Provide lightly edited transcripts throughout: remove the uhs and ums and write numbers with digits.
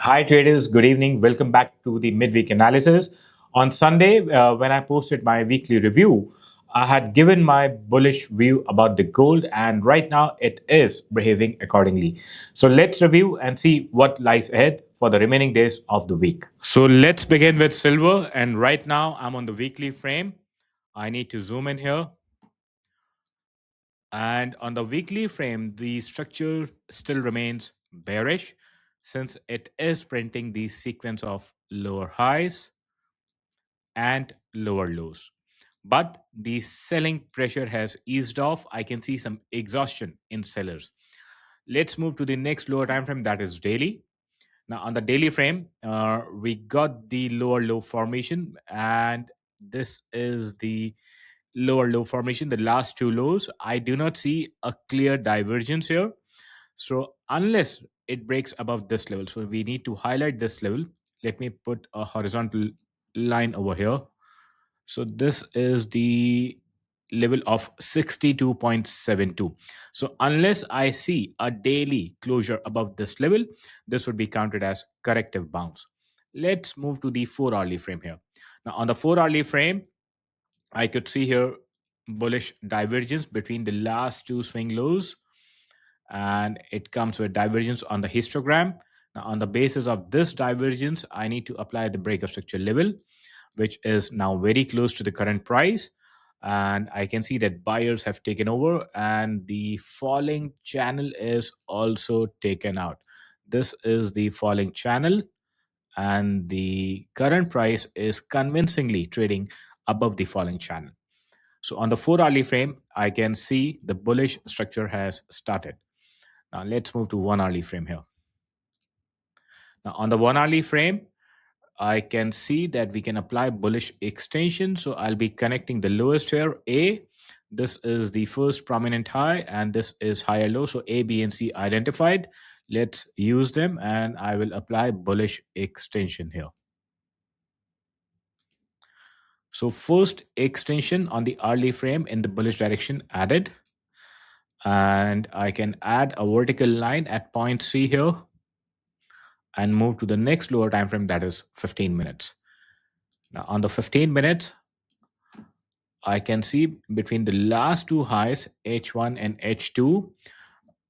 Hi, traders. Good evening. Welcome back to the midweek analysis. On Sunday, when I posted my weekly review, I had given my bullish view about the gold, and right now it is behaving accordingly. So let's review and see what lies ahead for the remaining days of the week. So let's begin with silver, and right now I'm on the weekly frame. I need to zoom in here. And on the weekly frame, the structure still remains bearish since it is printing the sequence of lower highs and lower lows. But the selling pressure has eased off. I can see some exhaustion in sellers. Let's move to the next lower time frame, that is daily. Now, on the daily frame, we got the lower low formation, and this is the lower low formation, the last two lows. I do not see a clear divergence here. So, unless it breaks above this level, so we need to highlight this level. Let me put a horizontal line over here. So, this is the level of 62.72. So, unless I see a daily closure above this level, this would be counted as corrective bounce. Let's move to the 4 hourly frame here. Now, on the 4 hourly frame, I could see here bullish divergence between the last two swing lows, and it comes with divergence on the histogram. Now, on the basis of this divergence, I need to apply the break of structure level, which is now very close to the current price. And I can see that buyers have taken over, and the falling channel is also taken out. This is the falling channel, and the current price is convincingly trading above the falling channel. So on the 4 hourly frame, I can see the bullish structure has started. Now let's move to 1 hourly frame here. Now on the 1 hourly frame, I can see that we can apply bullish extension. So I'll be connecting the lowest here, A. This is the first prominent high, and this is higher low. So A, B, and C identified. Let's use them, and I will apply bullish extension here. So first extension on the hourly frame in the bullish direction added. And I can add a vertical line at point C here and move to the next lower time frame, that is 15 minutes. Now on the 15 minutes, I can see between the last two highs, H1 and H2,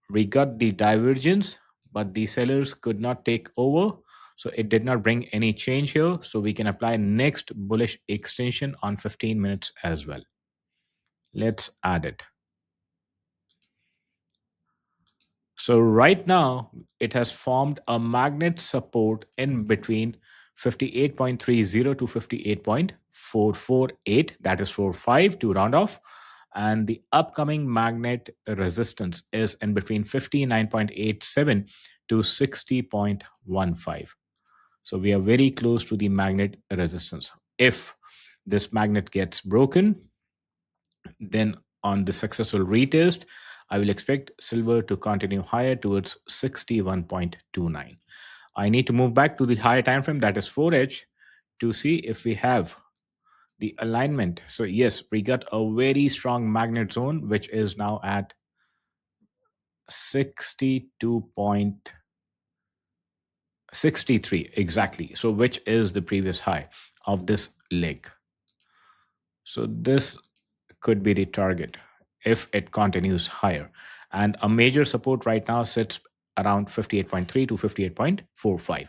we got the divergence, but the sellers could not take over. So it did not bring any change here. So we can apply next bullish extension on 15 minutes as well. Let's add it. So right now, it has formed a magnet support in between 58.30 to 58.448, that is 45 to round off. And the upcoming magnet resistance is in between 59.87 to 60.15. So we are very close to the magnet resistance. If this magnet gets broken, then on the successful retest, I will expect silver to continue higher towards 61.29. I need to move back to the higher time frame, that is 4H, to see if we have the alignment. So yes, we got a very strong magnet zone, which is now at 62.63 exactly. So which is the previous high of this leg. So this could be the target if it continues higher. And a major support right now sits around 58.3 to 58.45.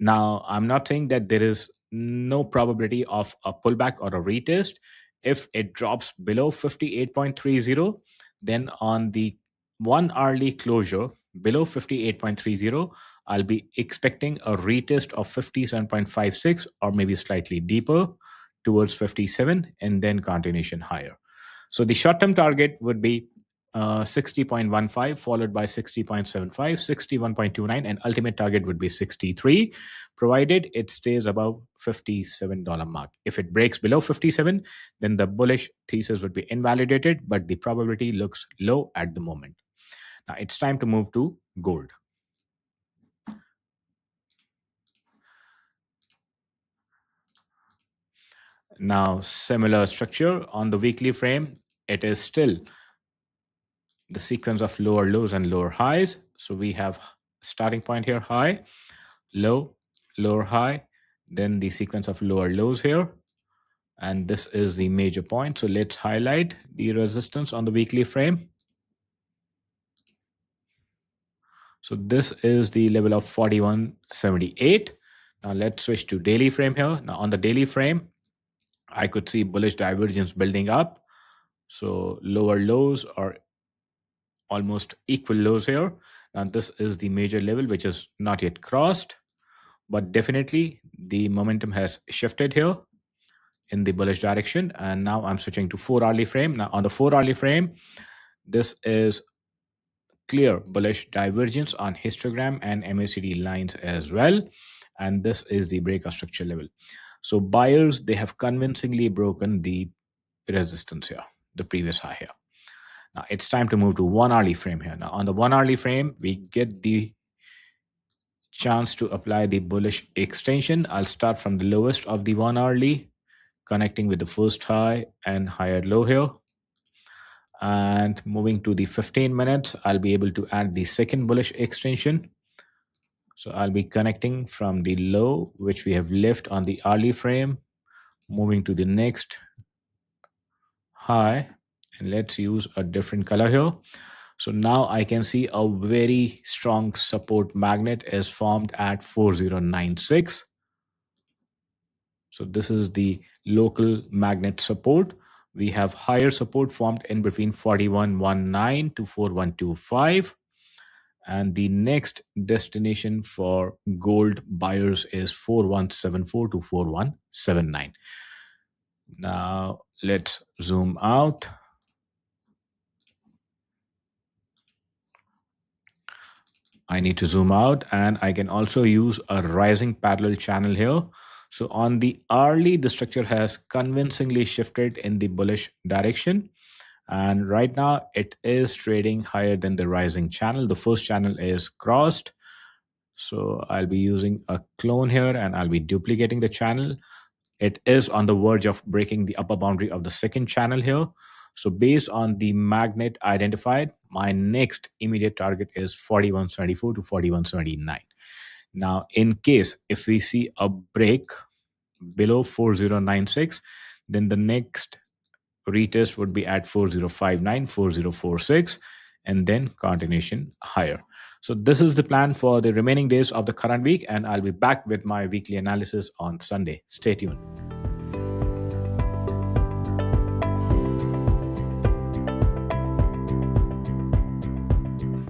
Now, I'm not saying that there is no probability of a pullback or a retest. If it drops below 58.30, then on the 1 hourly closure below 58.30, I'll be expecting a retest of 57.56 or maybe slightly deeper towards 57 and then continuation higher. So the short-term target would be 60.15 followed by 60.75, 61.29, and ultimate target would be 63, provided it stays above $57 mark. If it breaks below 57, then the bullish thesis would be invalidated, but the probability looks low at the moment. Now it's time to move to gold. Now, similar structure on the weekly frame, it is still the sequence of lower lows and lower highs. So we have starting point here high, low, lower high, then the sequence of lower lows here. And this is the major point. So let's highlight the resistance on the weekly frame. So this is the level of 41.78. Now let's switch to daily frame here. Now on the daily frame, I could see bullish divergence building up. So lower lows are almost equal lows here. Now this is the major level which is not yet crossed, but definitely the momentum has shifted here in the bullish direction. And now I'm switching to 4-hourly frame. Now on the 4-hourly frame, this is clear bullish divergence on histogram and MACD lines as well. And this is the breakout structure level. So buyers, they have convincingly broken the resistance here, the previous high here. Now it's time to move to 1-hourly frame here. Now on the 1-hourly frame, we get the chance to apply the bullish extension. I'll start from the lowest of the 1-hourly, connecting with the first high and higher low here. And moving to the 15 minutes, I'll be able to add the second bullish extension. So I'll be connecting from the low, which we have left on the hourly frame, moving to the next high. And let's use a different color here. So now I can see a very strong support magnet is formed at 4096. So this is the local magnet support. We have higher support formed in between 4119 to 4125. And the next destination for gold buyers is 4174 to 4179. Now let's zoom out. I need to zoom out, and I can also use a rising parallel channel here. So on the hourly, the structure has convincingly shifted in the bullish direction. And right now it is trading higher than the rising channel. The first channel is crossed. So I'll be using a clone here and I'll be duplicating the channel. It is on the verge of breaking the upper boundary of the second channel here. So based on the magnet identified, my next immediate target is 4174 to 4179. Now, in case if we see a break below 4096, then the next retest would be at 4059, 4046, and then continuation higher. So this is the plan for the remaining days of the current week, and I'll be back with my weekly analysis on Sunday. Stay tuned.